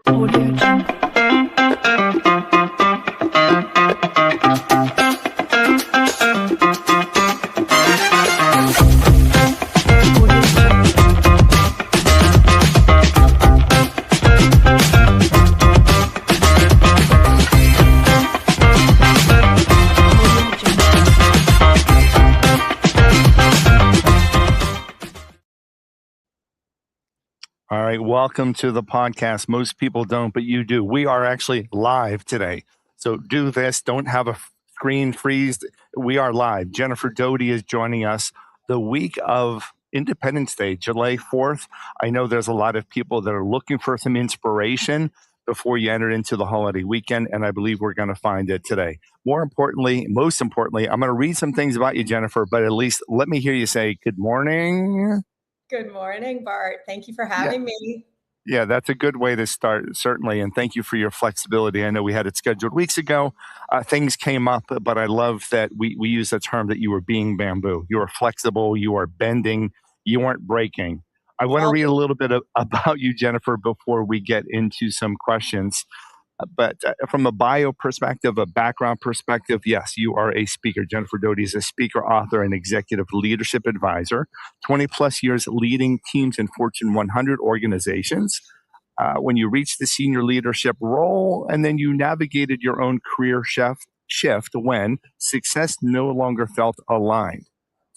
Audio Jungle. All right, welcome to the podcast. Most people don't, but you do. We are actually live today. So do this. Don't have a screen freeze. We are live. Jennifer Doty is joining us the week of Independence Day, July 4th. I know there's a lot of people that are looking for some inspiration before you enter into the holiday weekend, and I believe we're going to find it today. Most importantly, I'm going to read some things about you, Jennifer, but at least let me hear you say good morning. Good morning, Bart. Thank you for having me. Yeah, that's a good way to start, certainly. And thank you for your flexibility. I know we had it scheduled weeks ago. Things came up, but I love that we use the term that you were being bamboo. You are flexible, you are bending, you weren't breaking. I want to read a little bit about you, Jennifer, before we get into some questions. But from a bio perspective, a background perspective, yes, you are a speaker. Jennifer Doty is a speaker, author, and executive leadership advisor. 20 plus years leading teams in Fortune 100 organizations. When you reached the senior leadership role, and then you navigated your own career shift when success no longer felt aligned.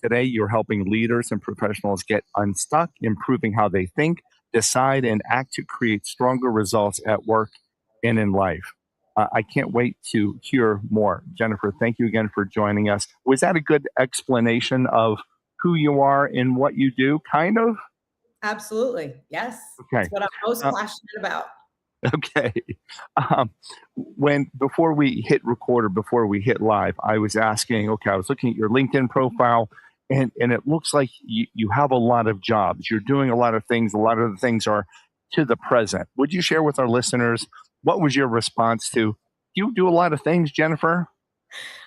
Today, you're helping leaders and professionals get unstuck, improving how they think, decide, and act to create stronger results at work and in life. I can't wait to hear more. Jennifer, thank you again for joining us. Was that a good explanation of who you are and what you do, kind of? Absolutely. Yes. Okay. That's what I'm most passionate about. Okay. Before we hit record or before we hit live, I was asking, I was looking at your LinkedIn profile, and it looks like you have a lot of jobs. You're doing a lot of things. A lot of the things are to the present. Would you share with our listeners, what was your response to, you do a lot of things, Jennifer?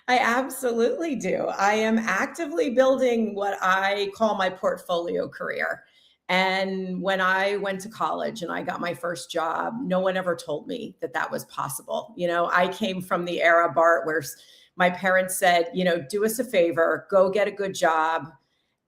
I absolutely do. I am actively building what I call my portfolio career. And when I went to college and I got my first job, no one ever told me that that was possible. I came from the era, Bart, where my parents said, do us a favor, go get a good job,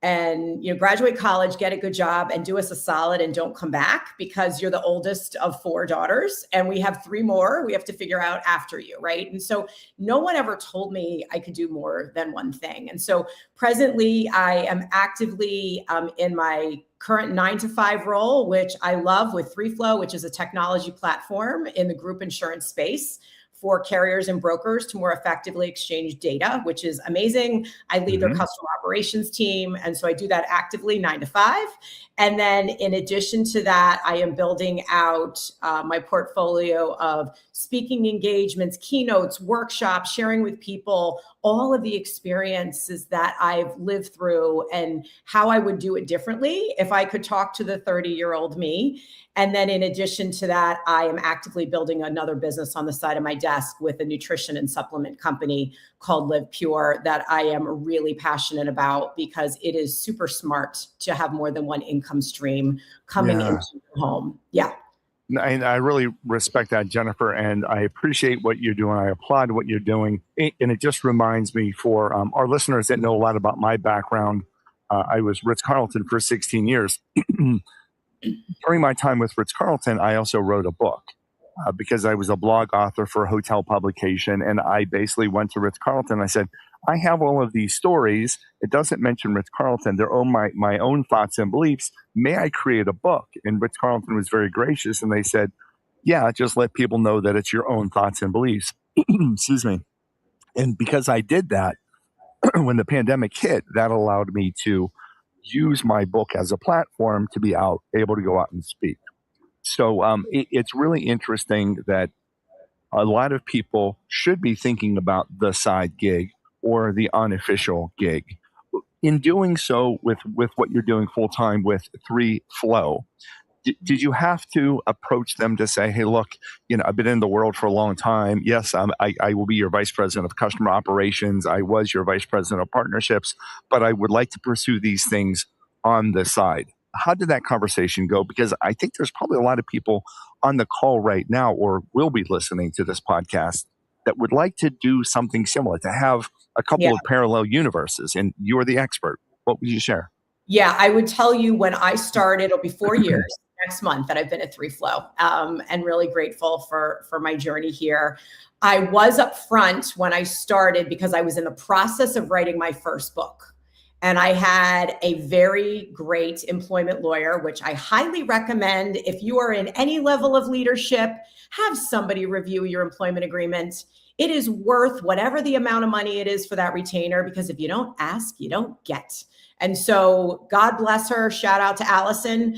and graduate college, get a good job, and do us a solid and don't come back, because you're the oldest of 4 daughters and we have 3 more we have to figure out after you, right? And so no one ever told me I could do more than one thing. And so presently I am actively in my current 9-to-5 role, which I love, with 3Flow, which is a technology platform in the group insurance space for carriers and brokers to more effectively exchange data, which is amazing. I lead their customer operations team. And so I do that actively 9 to 5. And then in addition to that, I am building out my portfolio of speaking engagements, keynotes, workshops, sharing with people all of the experiences that I've lived through and how I would do it differently if I could talk to the 30-year-old me. And then in addition to that, I am actively building another business on the side of my desk with a nutrition and supplement company called Live Pure that I am really passionate about, because it is super smart to have more than one income stream coming into your home. Yeah. And I really respect that, Jennifer, and I appreciate what you're doing. I applaud what you're doing. And it just reminds me, for our listeners that know a lot about my background, I was Ritz-Carlton for 16 years. During my time with Ritz-Carlton, I also wrote a book because I was a blog author for a hotel publication. And I basically went to Ritz-Carlton. I said, I have all of these stories. It doesn't mention Ritz-Carlton. They're all my own thoughts and beliefs. May I create a book? And Ritz-Carlton was very gracious. And they said, yeah, just let people know that it's your own thoughts and beliefs. Excuse me. And because I did that, when the pandemic hit, that allowed me to use my book as a platform to be able to go out and speak. So it's really interesting that a lot of people should be thinking about the side gig or the unofficial gig. In doing so with what you're doing full time with 3Flow, did you have to approach them to say, hey, look, I've been in the world for a long time. Yes, I will be your vice president of customer operations. I was your vice president of partnerships, but I would like to pursue these things on the side. how did that conversation go? Because I think there's probably a lot of people on the call right now or will be listening to this podcast that would like to do something similar, to have a Yeah. couple of parallel universes. And you're the expert. What would you share? Yeah, I would tell you when I started, it'll be 4 years next month that I've been at 3Flow, and really grateful for my journey here. I was up front when I started because I was in the process of writing my first book. And I had a very great employment lawyer, which I highly recommend if you are in any level of leadership, have somebody review your employment agreement. It is worth whatever the amount of money it is for that retainer, because if you don't ask, you don't get. And so God bless her. Shout out to Allison.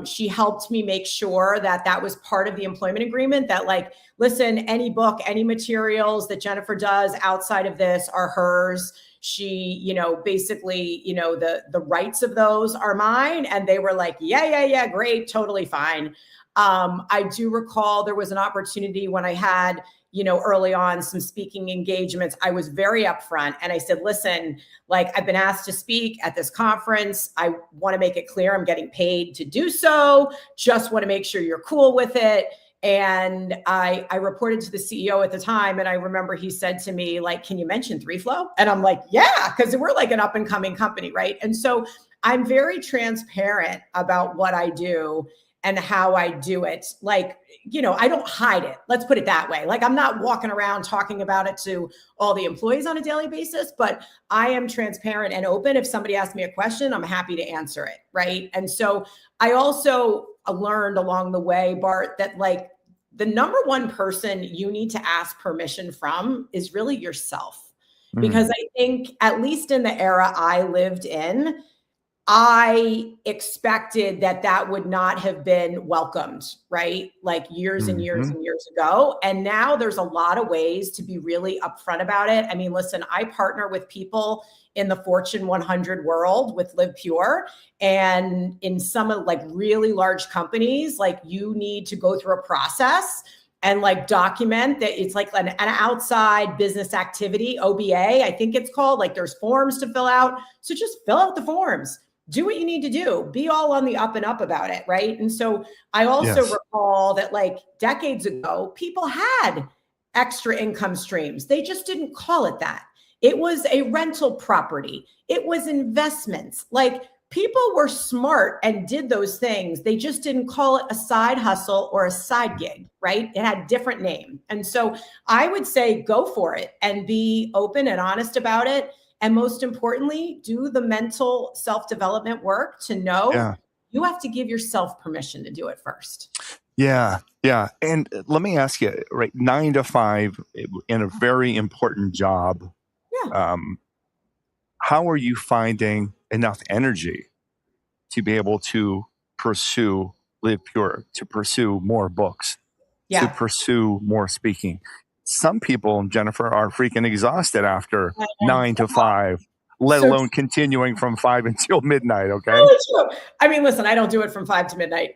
She helped me make sure that that was part of the employment agreement, that like, listen, any book, any materials that Jennifer does outside of this are hers. She, basically, the rights of those are mine. And they were like, yeah, great, totally fine. I do recall there was an opportunity when I had, early on some speaking engagements. I was very upfront and I said, listen, like I've been asked to speak at this conference. I want to make it clear I'm getting paid to do so. Just want to make sure you're cool with it. And I reported to the CEO at the time. And I remember he said to me, like, can you mention 3Flow? And I'm like, yeah, because we're like an up and coming company, right? And so I'm very transparent about what I do and how I do it. Like, I don't hide it. Let's put it that way. Like, I'm not walking around talking about it to all the employees on a daily basis, but I am transparent and open. If somebody asks me a question, I'm happy to answer it. Right. And so I also learned along the way, Bart, that like the number one person you need to ask permission from is really yourself. Because I think, at least in the era I lived in, I expected that would not have been welcomed, right? Like years and years and years ago. And now there's a lot of ways to be really upfront about it. I mean, listen, I partner with people in the Fortune 100 world with Live Pure. And in some of like really large companies, like you need to go through a process and like document that it's like an outside business activity, OBA, I think it's called. Like there's forms to fill out. So just fill out the forms. Do what you need to do. Be all on the up and up about it, right? And so I also recall that like decades ago, people had extra income streams. They just didn't call it that. It was a rental property. It was investments. Like people were smart and did those things. They just didn't call it a side hustle or a side gig, right? It had a different name. And so I would say go for it and be open and honest about it. And most importantly, do the mental self-development work to know you have to give yourself permission to do it first. Yeah. And let me ask you, right, 9 to 5 in a very important job. Yeah. How are you finding enough energy to be able to pursue Live Pure, to pursue more books, to pursue more speaking? Some people, Jennifer, are freaking exhausted after 9 to 5, let alone continuing from 5 until midnight. Okay. Oh, I mean, listen, I don't do it from 5 to midnight,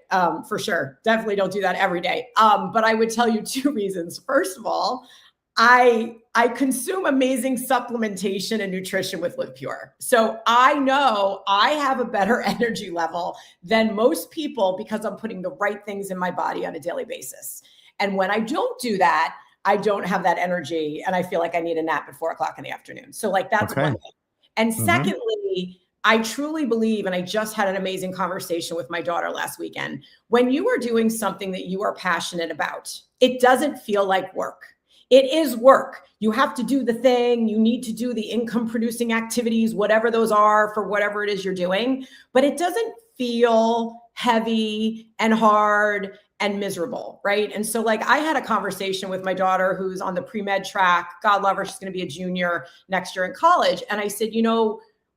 for sure. Definitely don't do that every day. But I would tell you 2 reasons. First of all, I consume amazing supplementation and nutrition with Live Pure. So I know I have a better energy level than most people because I'm putting the right things in my body on a daily basis. And when I don't do that, I don't have that energy and I feel like I need a nap at 4:00 in the afternoon. So like that's one thing. And secondly, I truly believe, and I just had an amazing conversation with my daughter last weekend, when you are doing something that you are passionate about, it doesn't feel like work. It is work. You have to do the thing. You need to do the income producing activities, whatever those are for whatever it is you're doing, but it doesn't feel heavy and hard and miserable, right? And so like I had a conversation with my daughter who's on the pre-med track. God love her. She's going to be a junior next year in college. And I said,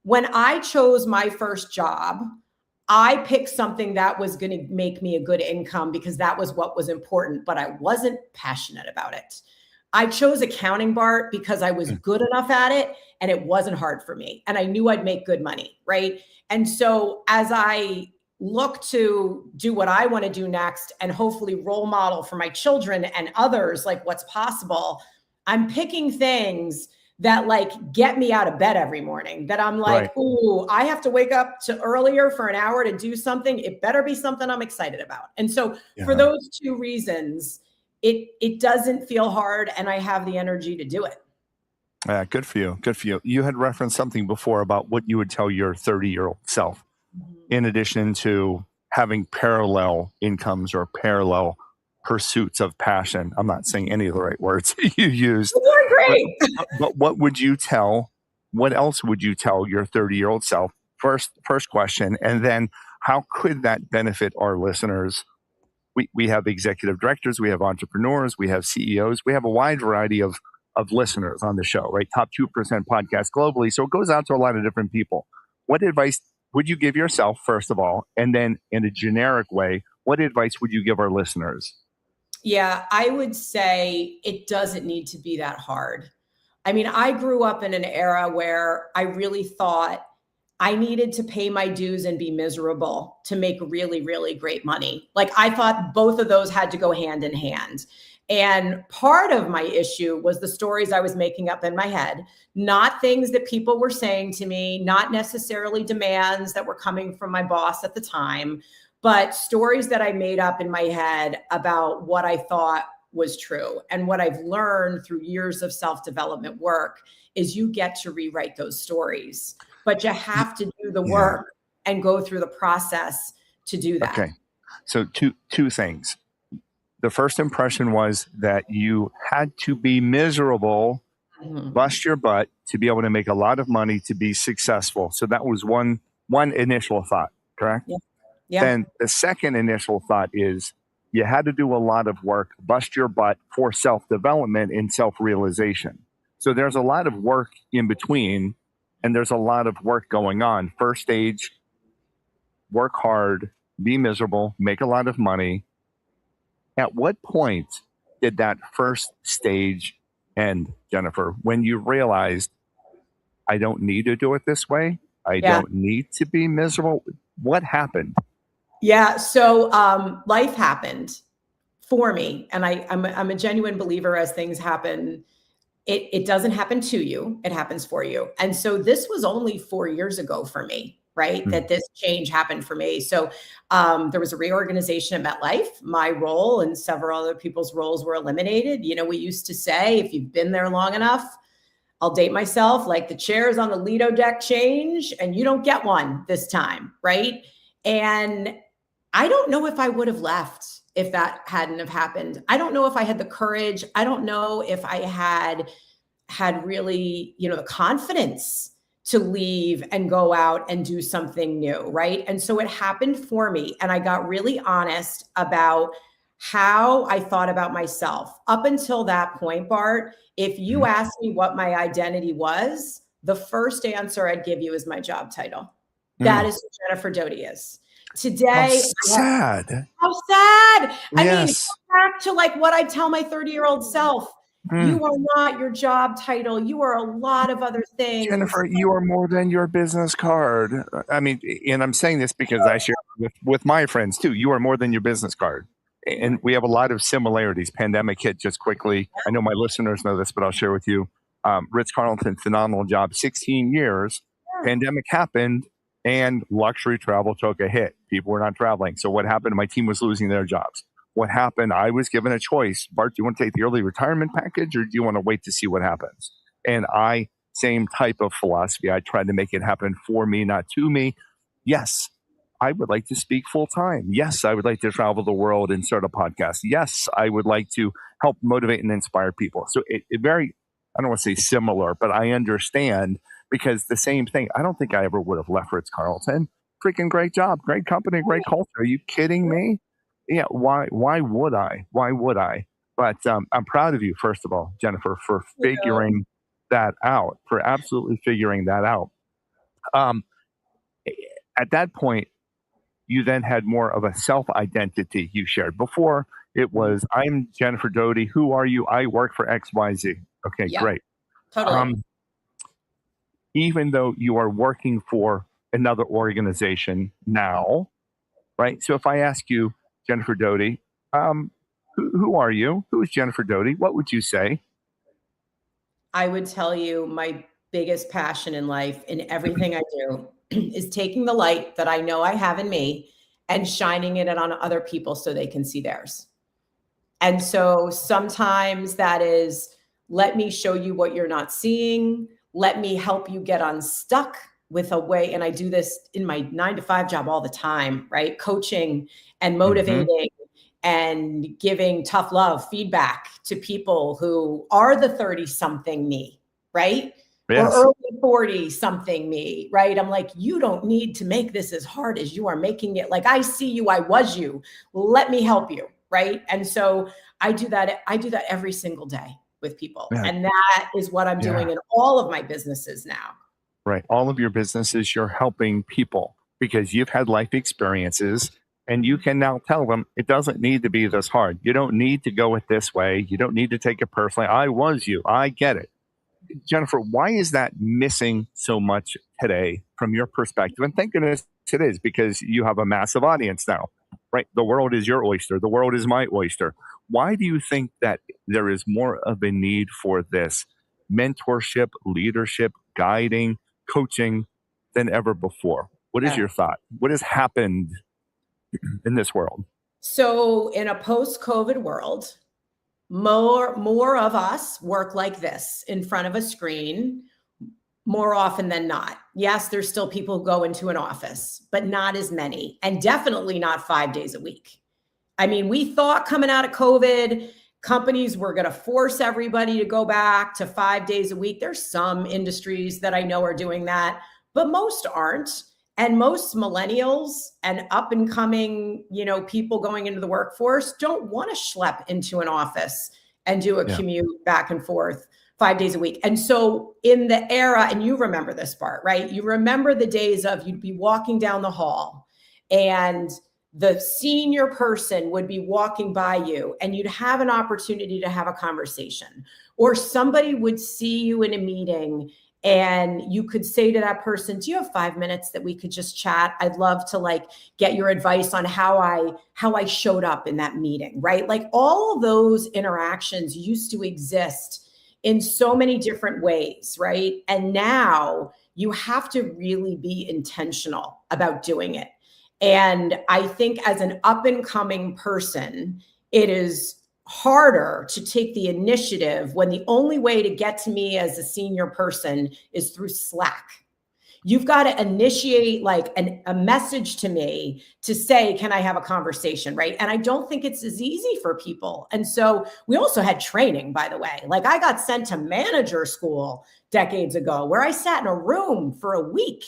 when I chose my first job, I picked something that was going to make me a good income because that was what was important, but I wasn't passionate about it. I chose accounting, Bart, because I was good enough at it and it wasn't hard for me. And I knew I'd make good money, right? And so as I look to do what I want to do next and hopefully role model for my children and others, like what's possible, I'm picking things that like get me out of bed every morning, that I'm like, Right. ooh, I have to wake up to earlier for an hour to do something. It better be something I'm excited about. And so for Yeah. those two reasons, it doesn't feel hard and I have the energy to do it. Yeah, good for you. Good for you. You had referenced something before about what you would tell your 30-year-old self, Mhm. in addition to having parallel incomes or parallel pursuits of passion. I'm not saying any of the right words you used, You're but, great. but what would you tell? What else would you tell your 30-year-old self? First question, and then how could that benefit our listeners? We have executive directors, we have entrepreneurs, we have CEOs, we have a wide variety of listeners on the show, right? Top 2% podcast globally. So it goes out to a lot of different people. What advice would you give yourself, first of all? And then in a generic way, what advice would you give our listeners? Yeah, I would say it doesn't need to be that hard. I mean, I grew up in an era where I really thought I needed to pay my dues and be miserable to make really, really great money. Like I thought both of those had to go hand in hand. And part of my issue was the stories I was making up in my head, not things that people were saying to me, not necessarily demands that were coming from my boss at the time, but stories that I made up in my head about what I thought was true. And what I've learned through years of self development work is you get to rewrite those stories, but you Y- have to do the Yeah. work and go through the process to do that. Okay. So two things. The first impression was that you had to be miserable, Mhm. bust your butt to be able to make a lot of money to be successful. So that was one initial thought, correct? Yeah. Yeah. Then the second initial thought is you had to do a lot of work, bust your butt for self development and self realization. So there's a lot of work in between, and there's a lot of work going on. First stage, work hard, be miserable, make a lot of money. At what point did that first stage end, Jennifer, when you realized I don't need to do it this way? I Yeah. don't need to be miserable. What happened? Yeah. So life happened for me. And I'm a genuine believer as things happen. It doesn't happen to you, it happens for you. And so this was only 4 years ago for me, right? Hmm. That this change happened for me. So there was a reorganization at MetLife. My role and several other people's roles were eliminated. You know, we used to say, if you've been there long enough, I'll date myself, like the chairs on the Lido deck change and you don't get one this time, right? And I don't know if I would have left if that hadn't have happened. I don't know if I had the courage. I don't know if I had really, you know, the confidence to leave and go out and do something new, right? And so it happened for me and I got really honest about how I thought about myself. Up until that point, Bart, if you Mhm. asked me what my identity was, the first answer I'd give you is my job title. That Mm. is who Jennifer Doty is. How Today, sad. how sad. I mean, go Yes. back to like what I tell my 30-year-old self. Mm. You are not your job title. You are a lot of other things. Jennifer, you are more than your business card. I mean, and I'm saying this because I share with my friends too. You are more than your business card. And we have a lot of similarities. Pandemic hit just quickly. I know my listeners know this, but I'll share with you. Ritz Carlton, phenomenal job, 16 years. Yeah. Pandemic happened and luxury travel took a hit. People were not traveling. So what happened? My team was losing their jobs. What happened? I was given a choice. Bart, do you want to take the early retirement package or do you want to wait to see what happens? And I, same type of philosophy. I tried to make it happen for me, not to me. Yes, I would like to speak full time. Yes, I would like to travel the world and start a podcast. Yes, I would like to help motivate and inspire people. So it very, I don't want to say similar, but I understand because the same thing. I don't think I ever would have left Ritz Carlton. Freaking great job, great company, great culture. Are you kidding me? Yeah. Why? Why would I? Why would I? But I'm proud of you, first of all, Jennifer, for figuring that out, for absolutely figuring that out. Um, at that point, you then had more of a self identity you shared. Before, it Mhm. was, I'm Jennifer Doty. Who are you? I work for XYZ. Okay, Yep, great. totally. Um, even though you are working for another organization now, right? So if I ask you, Jennifer Doty, who are you? Who is Jennifer Doty? What would you say? I would tell you my biggest passion in life, in everything I do, is taking the light that I know I have in me and shining it on other people so they can see theirs. And so sometimes that is, let me show you what you're not seeing. Let me help you get unstuck with a way. And I do this in my 9 to 5 job all the time, right? Coaching and Hmm. motivating and giving tough love feedback to people who are the 30 something me, right? Or Yes. early 40 something me, right? I'm like, you don't need to make this as hard as you are making it. Like, I see you, I was you. Let me help you, right? And so I do that. I do that every single day with people. Yeah. And that is what I'm doing Yeah. in all of my businesses now. Right. All of your businesses, you're helping people because you've had life experiences and you can now tell them it doesn't need to be this hard. You don't need to go it this way. You don't need to take it personally. I was you. I get it. Jennifer, why is that missing so much today from your perspective? And thank goodness it is because you have a massive audience now, right? The world is your oyster. The world is my oyster. Why do you think that there is more of a need for this mentorship, leadership, guiding, coaching than ever before? What is Yeah. your thought? What has happened in this world? So in a post-COVID world, more of us work like this in front of a screen more often than not. Yes, there's still people who go into an office, but not as many, and definitely not 5 days a week. I mean, we thought coming out of COVID, companies were going to force everybody to go back to 5 days a week. There's some industries that I know are doing that, but most aren't. And most millennials and up and coming, people going into the workforce don't want to schlep into an office and do a Yeah. commute back and forth 5 days a week. And so in the era, and you remember this part, right? You remember the days of you'd be walking down the hall and the senior person would be walking by you and you'd have an opportunity to have a conversation, or somebody would see you in a meeting and you could say to that person, do you have 5 minutes that we could just chat? I'd love to get your advice on how I showed up in that meeting, right? Like, all of those interactions used to exist in so many different ways, right? And now you have to really be intentional about doing it. And I think as an up and coming person, it is harder to take the initiative when the only way to get to me as a senior person is through Slack. You've got to initiate a message to me to say, can I have a conversation, right? And I don't think it's as easy for people. And so we also had training, by the way. Like, I got sent to manager school decades ago where I sat in a room for a week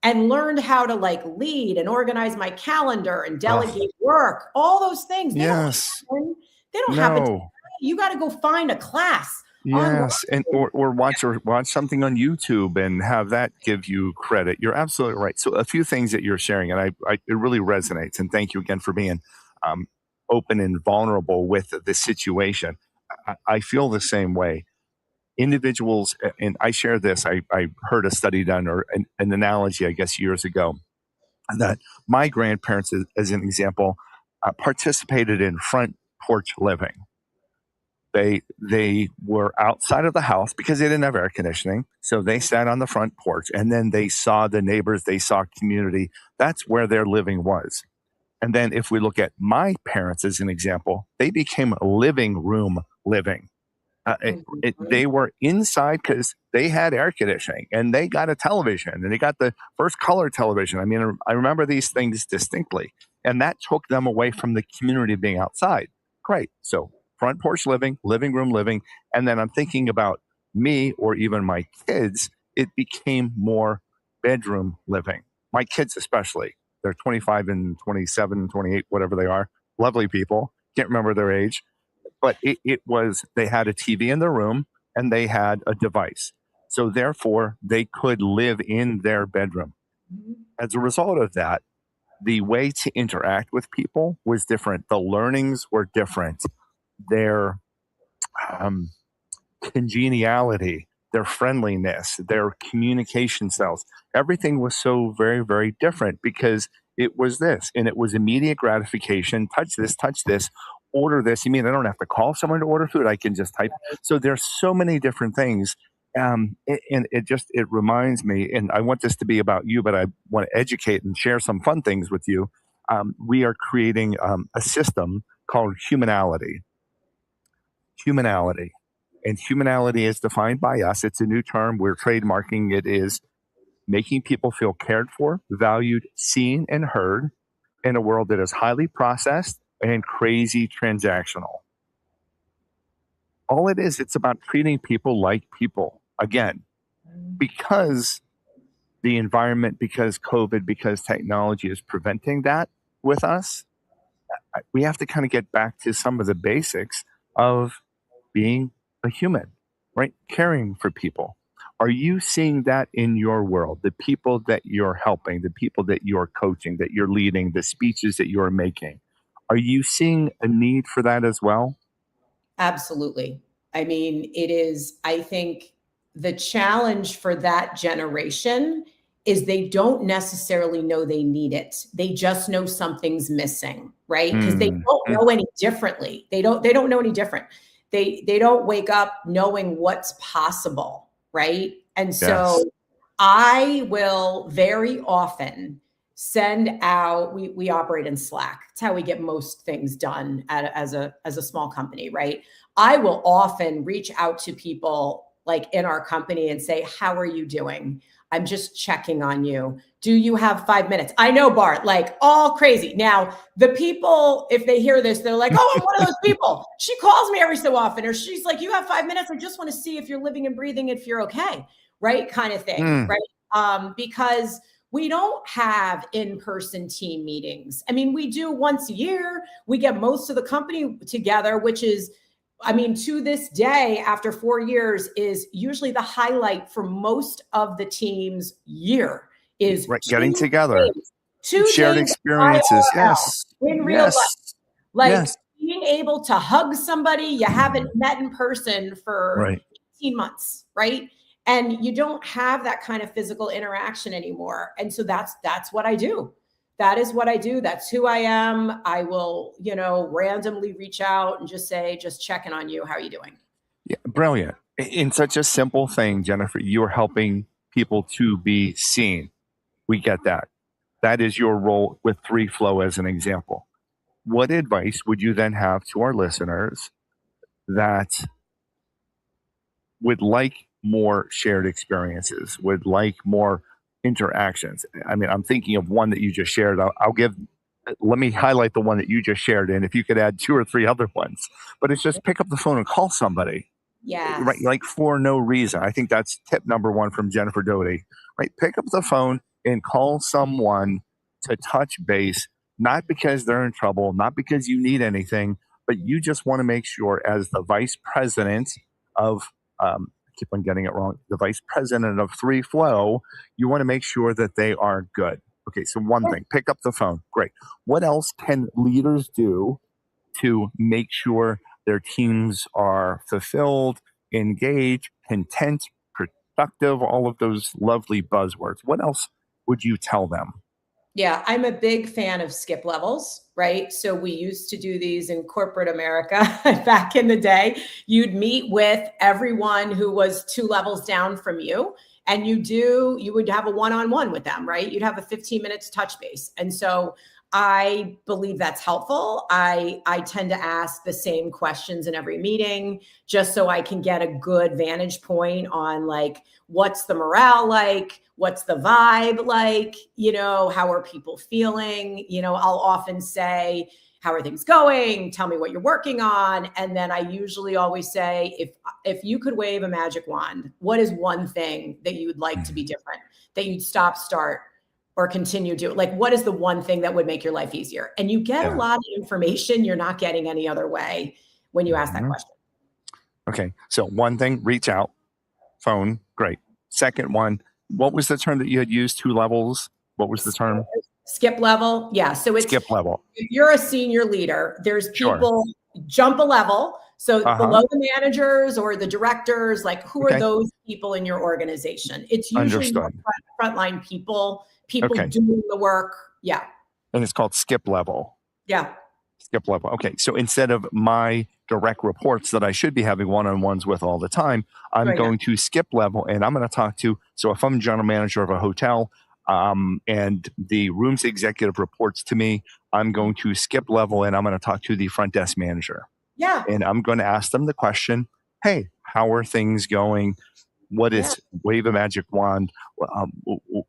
and learned how to lead and organize my calendar and Oh, delegate work, all those things. yes. They don't happen. No. You got to go find a class online. Yes, and or watch something on YouTube and have that give you credit. You're absolutely right. So a few things that you're sharing, and it really resonates. And thank you again for being um, open and vulnerable with the situation. I feel the same way. Individuals, and I share this. I heard a study done or an analogy, I guess, years ago that my grandparents, as an example, participated in front porch living. They were outside of the house because they didn't have air conditioning. So they sat on the front porch and then they saw the neighbors, they saw community. That's where their living was. And then if we look at my parents as an example, they became living room living. They Mhm. were inside because they had air conditioning and they got a television and they got the first color television. I mean, I remember these things distinctly. And that took them away from the community being outside. Great. So, front porch living, living room living. And then I'm thinking about me or even my kids, it became more bedroom living. My kids, especially, they're 25 and 27, 28, whatever they are. Lovely people. Can't remember their age, but it was they had a TV in their room and they had a device. So therefore, they could live in their bedroom. As a result of that, the way to interact with people was different. The learnings were different. Their um, congeniality, their friendliness, their communication styles, everything was so very, very different because it was this and it was immediate gratification touch this, order this. You mean I don't have to call someone to order food? I can just type. So there's so many different things. And it reminds me, and I want this to be about you, but I want to educate and share some fun things with you. We are creating a system called humanality. Humanality. And humanality is defined by us. It's a new term. We're trademarking it is making people feel cared for, valued, seen, and heard in a world that is highly processed and crazy transactional. All it is, it's about treating people like people. Again, because the environment, because COVID, because technology is preventing that with us, we have to kind of get back to some of the basics of being a human, right? Caring for people. Are you seeing that in your world? The people that you're helping, the people that you're coaching, that you're leading, the speeches that you're making, are you seeing a need for that as well? Absolutely. I mean, it is, I think the challenge for that generation is they don't necessarily know they need it. They just know something's missing, right? Because they don't know any differently. They don't know any different. They don't wake up knowing what's possible, right? And so I will very often send out, we operate in Slack. It's how we get most things done as a small company, right? I will often reach out to people like in our company and say, how are you doing? I'm just checking on you. Do you have 5 minutes? I know, Bart, like all crazy. Now, the people, if they hear this, they're like, oh, I'm one of those people. She calls me every so often, or she's like, you have 5 minutes. I just want to see if you're living and breathing, if you're okay, right? Kind of thing, right? Because we don't have in-person team meetings. I mean, we do once a year. We get most of the company together, which is, I mean, to this day, after 4 years, is usually the highlight for most of the team's year is getting together, two shared experiences, in real life, like being able to hug somebody you haven't met in person for 18 months, right? And you don't have that kind of physical interaction anymore. And so that's what I do. That is what I do. That's who I am. I will, randomly reach out and just say, just checking on you. How are you doing? Yeah, brilliant. In such a simple thing, Jennifer, you're helping people to be seen. We get that. That is your role with 3Flow as an example. What advice would you then have to our listeners that would like more shared experiences, would like more interactions? I mean, I'm thinking of one that you just shared. Let me highlight the one that you just shared. And if you could add 2 or 3 other ones, but it's just pick up the phone and call somebody. Yeah. Right. Like for no reason. I think that's tip number 1 from Jennifer Doty, right? Pick up the phone and call someone to touch base, not because they're in trouble, not because you need anything, but you just want to make sure as the vice president of, I keep on getting it wrong, the vice president of 3Flow, you want to make sure that they are good. Okay, so one thing, pick up the phone. Great. What else can leaders do to make sure their teams are fulfilled, engaged, content, productive, all of those lovely buzzwords? What else would you tell them? Yeah, I'm a big fan of skip levels, right? So we used to do these in corporate America back in the day. You'd meet with everyone who was 2 levels down from you, and you would have a one-on-one with them, right? You'd have a 15 minutes touch base. And so I believe that's helpful. I tend to ask the same questions in every meeting just so I can get a good vantage point on like, what's the morale like? What's the vibe like? How are people feeling? I'll often say, how are things going? Tell me what you're working on. And then I usually always say, if you could wave a magic wand, what is one thing that you would like to be different, that you'd stop, start, or continue to? Like, what is the one thing that would make your life easier? And you get a lot of information you're not getting any other way when you ask that question. Okay. So one thing, reach out, phone, great. Second one, what was the term that you had used? 2 levels? What was the term? Skip level. Yeah. So it's skip level. If you're a senior leader, there's people jump a level. So below the managers or the directors, like who are those people in your organization? It's usually frontline people doing the work. Yeah. And it's called skip level. Yeah. Skip level. Okay. So instead of my direct reports that I should be having one on ones with all the time, I'm Right now. going to skip level and I'm going to talk to. So if I'm general manager of a hotel and the room's executive reports to me, I'm going to skip level and I'm going to talk to the front desk manager. Yeah. And I'm going to ask them the question, hey, how are things going? What Yeah. is wave a magic wand?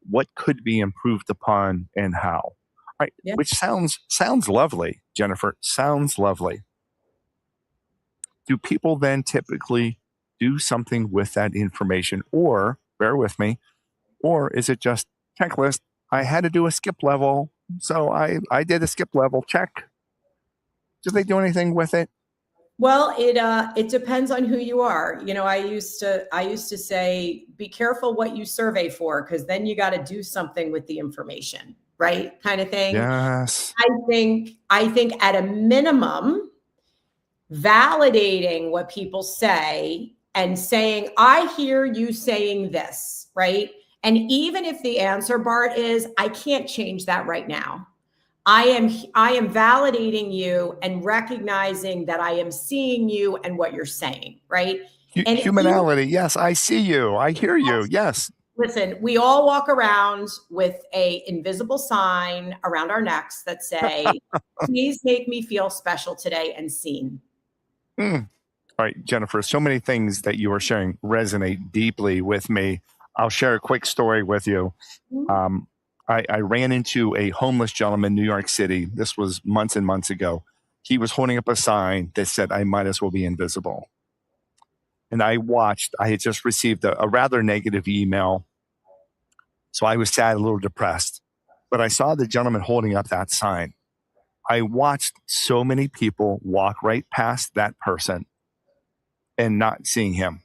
What could be improved upon and how? Right, Yeah. which sounds lovely, Jennifer. Sounds lovely. Do people then typically do something with that information, or bear with me, or is it just checklist? I had to do a skip level, so I did a skip level check. Do they do anything with it? Well, it depends on who you are. You know, I used to say, be careful what you survey for, because then you got to do something with the information, right? Kind of thing. Yes. I think at a minimum, validating what people say and saying, I hear you saying this, right? And even if the answer, Bart, is I can't change that right now. I am validating you and recognizing that I am seeing you and what you're saying, right? And even, Humanality. Yes, I see you. I hear you. Yes. listen, we all walk around with a invisible sign around our necks that say, please make me feel special today and seen. Mm. All right, Jennifer, so many things that you are sharing resonate deeply with me. I'll share a quick story with you. Um, I ran into a homeless gentleman in New York City. This was months and months ago. He was holding up a sign that said, I might as well be invisible. And I had just received a rather negative email. So I was sad, a little depressed. But I saw the gentleman holding up that sign. I watched so many people walk right past that person and not seeing him.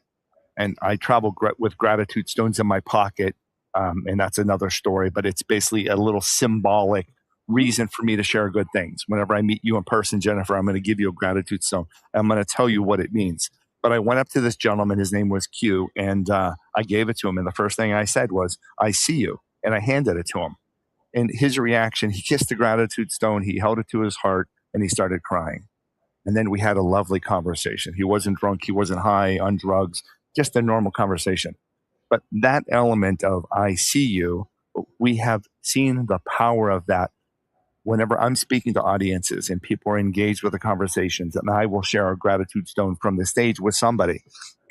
And I travel with gratitude stones in my pocket. And that's another story, but it's basically a little symbolic reason for me to share good things. Whenever I meet you in person, Jennifer, I'm going to give you a gratitude stone. I'm going to tell you what it means. But I went up to this gentleman, his name was Q, and I gave it to him. And the first thing I said was, I see you. And I handed it to him. And his reaction, he kissed the gratitude stone, he held it to his heart, and he started crying. And then we had a lovely conversation. He wasn't drunk, he wasn't high on drugs, just a normal conversation. But that element of I see you, we have seen the power of that whenever I'm speaking to audiences and people are engaged with the conversations, and I will share a gratitude stone from the stage with somebody.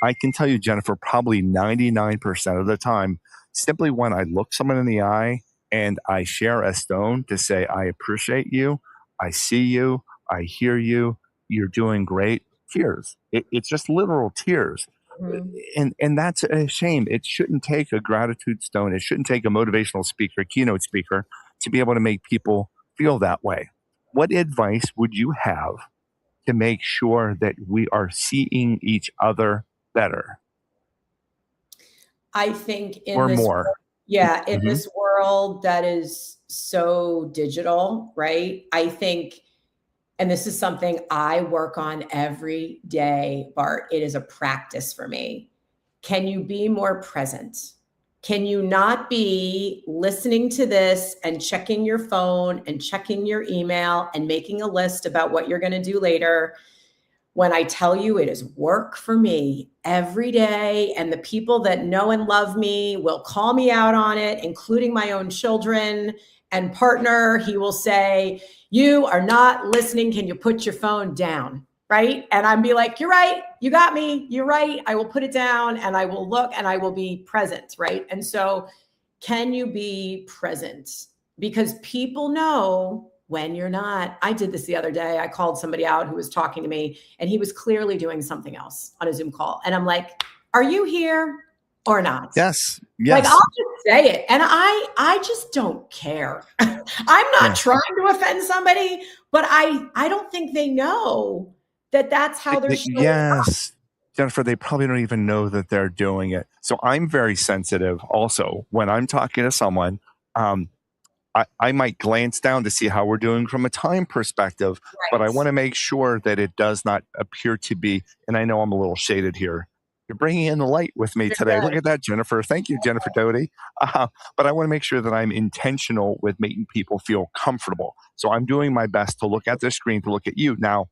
I can tell you, Jennifer, probably 99% of the time, simply when I look someone in the eye and I share a stone to say, I appreciate you, I see you, I hear you, you're doing great. Tears. It's just literal tears. And that's a shame. It shouldn't take a gratitude stone. It shouldn't take a motivational speaker, keynote speaker to be able to make people feel that way. What advice would you have to make sure that we are seeing each other better I think or more? in Hmm. this world that is so digital, right? I think, and this is something I work on every day, Bart. It is a practice for me. Can you be more present? Can you not be listening to this and checking your phone and checking your email and making a list about what you're going to do later? When I tell you it is work for me every day, and the people that know and love me will call me out on it, including my own children and partner. He will say, you are not listening. Can you put your phone down? Right. And I'd be like, you're right. You got me. You're right. I will put it down and I will look and I will be present. Right. And so, can you be present? Because people know when you're not. I did this the other day. I called somebody out who was talking to me and he was clearly doing something else on a Zoom call. And I'm like, are you here or not? Yes. Like, Yes. I'll just say it. And I just don't care. I'm not Yes. trying to offend somebody, but I don't think they know that that's how they're showing up. Yes. Jennifer, they probably don't even know that they're doing it. So I'm very sensitive also when I'm talking to someone. Um, I might glance down to see how we're doing from a time perspective, but I Right. want to make sure that it does not appear to be, and I know I'm a little shaded here, You're bringing in the light with me You're today. Look good. at that, Jennifer. Thank you, Jennifer Doty. But I want to make sure that I'm intentional with making people feel comfortable. So I'm doing my best to look at the screen, to look at you. Now,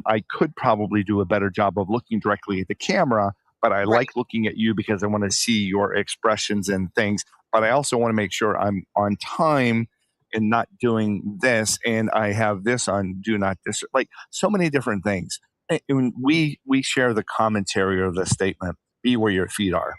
I could probably do a better job of looking directly at the camera, but I Right. like looking at you because I want to see your expressions and things. But I also want to make sure I'm on time and not doing this, and I have this on do not disturb. Like so many different things. And we share the commentary or the statement: "Be where your feet are."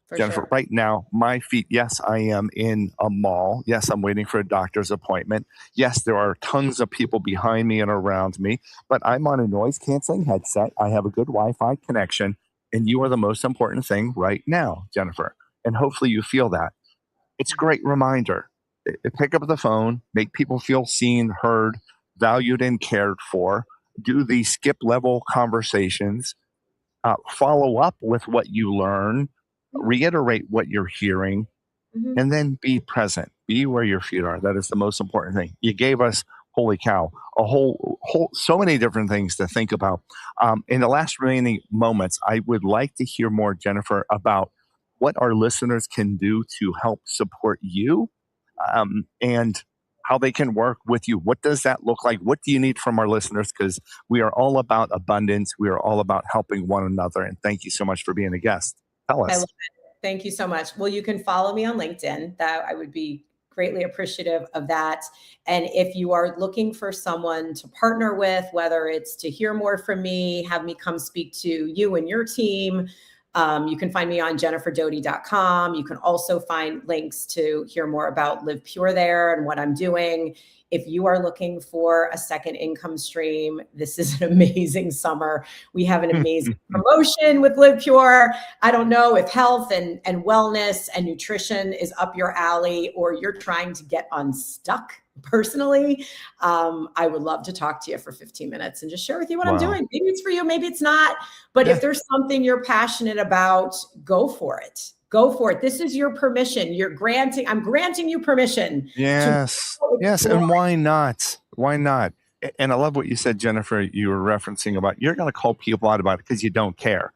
For Jennifer, sure. right now, my feet, yes, I am in a mall. Yes, I'm waiting for a doctor's appointment. Yes, there are tons of people behind me and around me, but I'm on a noise canceling headset. I have a good Wi Fi connection, and you are the most important thing right now, Jennifer. And hopefully you feel that. It's a great reminder. Pick up the phone, make people feel seen, heard, valued, and cared for. Do the skip level conversations, follow up with what you learn, Mhm. reiterate what you're hearing, Mhm. and then be present. Be where your feet are. That is the most important thing. You gave us, holy cow, a whole so many different things to think about. In the last remaining moments, I would like to hear more, Jennifer, about what our listeners can do to help support you, and how they can work with you. What does that look like? What do you need from our listeners? Because we are all about abundance. We are all about helping one another. And thank you so much for being a guest. Tell I love us. it. Thank you so much. Well, you can follow me on LinkedIn. That I would be greatly appreciative of that. And if you are looking for someone to partner with, whether it's to hear more from me, have me come speak to you and your team, you can find me on jenniferdoty.com. You can also find links to hear more about Live Pure there and what I'm doing. If you are looking for a second income stream, this is an amazing summer. We have an amazing promotion with Live Pure. I don't know if health and wellness and nutrition is up your alley or you're trying to get unstuck personally. I would love to talk to you for 15 minutes and just share with you what I'm Wow. doing. Maybe it's for you, maybe it's not. But Yeah. if there's something you're passionate about, go for it. Go for it. This is your permission. I'm granting you permission to Yes. Yes. explore. And why not? Why not? And I love what you said, Jennifer. You were referencing about you're going to call people out about it because you don't care.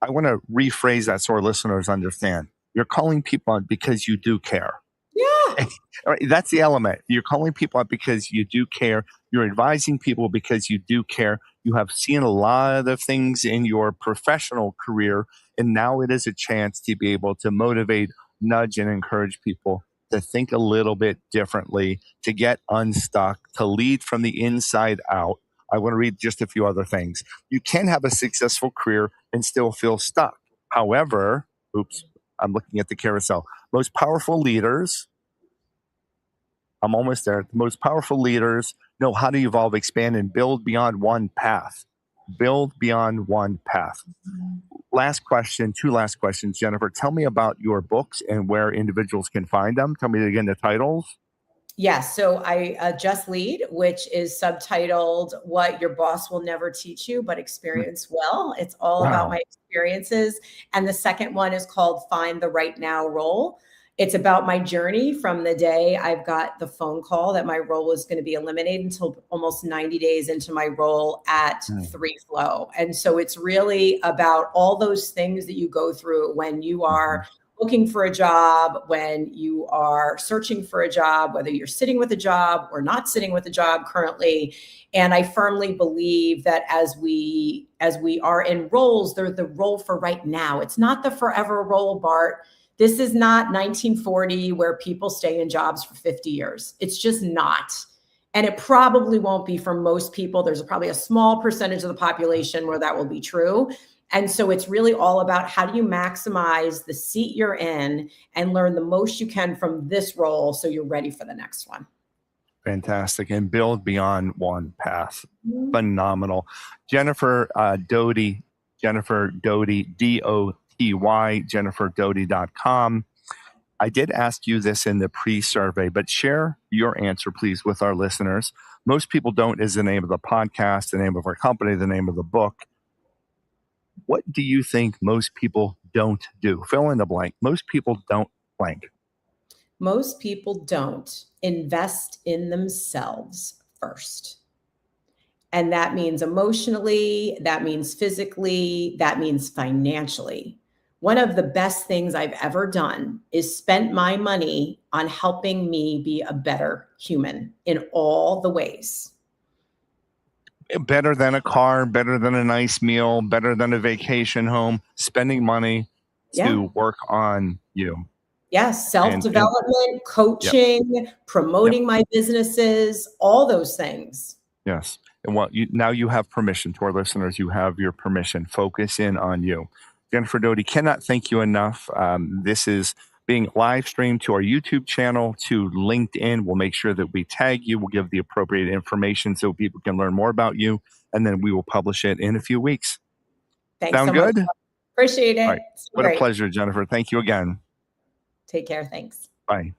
I want to rephrase that so our listeners understand. You're calling people out because you do care. Yeah. All right, that's the element. You're calling people out because you do care. You're advising people because you do care. You have seen a lot of things in your professional career, and now it is a chance to be able to motivate, nudge, and encourage people to think a little bit differently, to get unstuck, to lead from the inside out. I want to read just a few other things. You can have a successful career and still feel stuck. However, oops, I'm looking at the carousel. Most powerful leaders, I'm almost there. The most powerful leaders know how to evolve, expand, and build beyond one path. Build beyond one path. Last question, two last questions, Jennifer. Tell me about your books and where individuals can find them. Tell me again the titles. Yes. So I just lead, which is subtitled What Your Boss Will Never Teach You, but Experience Will. It's all about Wow. my experiences. And the second one is called Find the Right Now Role. It's about my journey from the day I've got the phone call that my role was going to be eliminated until almost 90 days into my role at Mm, 3Flow. And so it's really about all those things that you go through when you mhm. are looking for a job, when you are searching for a job, whether you're sitting with a job or not sitting with a job currently. And I firmly believe that as we are in roles, they're the role for right now. It's not the forever role, Bart. This is not 1940 where people stay in jobs for 50 years. It's just not. And it probably won't be for most people. There's probably a small percentage of the population where that will be true. And so it's really all about how do you maximize the seat you're in and learn the most you can from this role so you're ready for the next one. Fantastic. And build beyond one path. Mhm. Phenomenal. Jennifer Doty, Jennifer Doty, Doty, jenniferdoty.com. I did ask you this in the pre survey, but share your answer, please, with our listeners. Most people don't is the name of the podcast, the name of our company, the name of the book. What do you think most people don't do? Fill in the blank. Most people don't blank. Most people don't invest in themselves first. And that means emotionally, that means physically, that means financially. One of the best things I've ever done is spent my money on helping me be a better human in all the ways. Better than a car, better than a nice meal, better than a vacation home, spending money Yeah. to work on you. Yes. And Self-development, yep, coaching, yep, promoting my businesses, all those things. yes. And what you now you have permission to our listeners, you have your permission. Focus in on you. Jennifer Doty, cannot thank you enough. This is being live streamed to our YouTube channel, to LinkedIn. We'll make sure that we tag you. We'll give the appropriate information so people can learn more about you. And then we will publish it in a few weeks. Thanks Sound so much. good? Appreciate All it. right. It's What a great. pleasure, Jennifer. Thank you again. Take care. Thanks. Bye.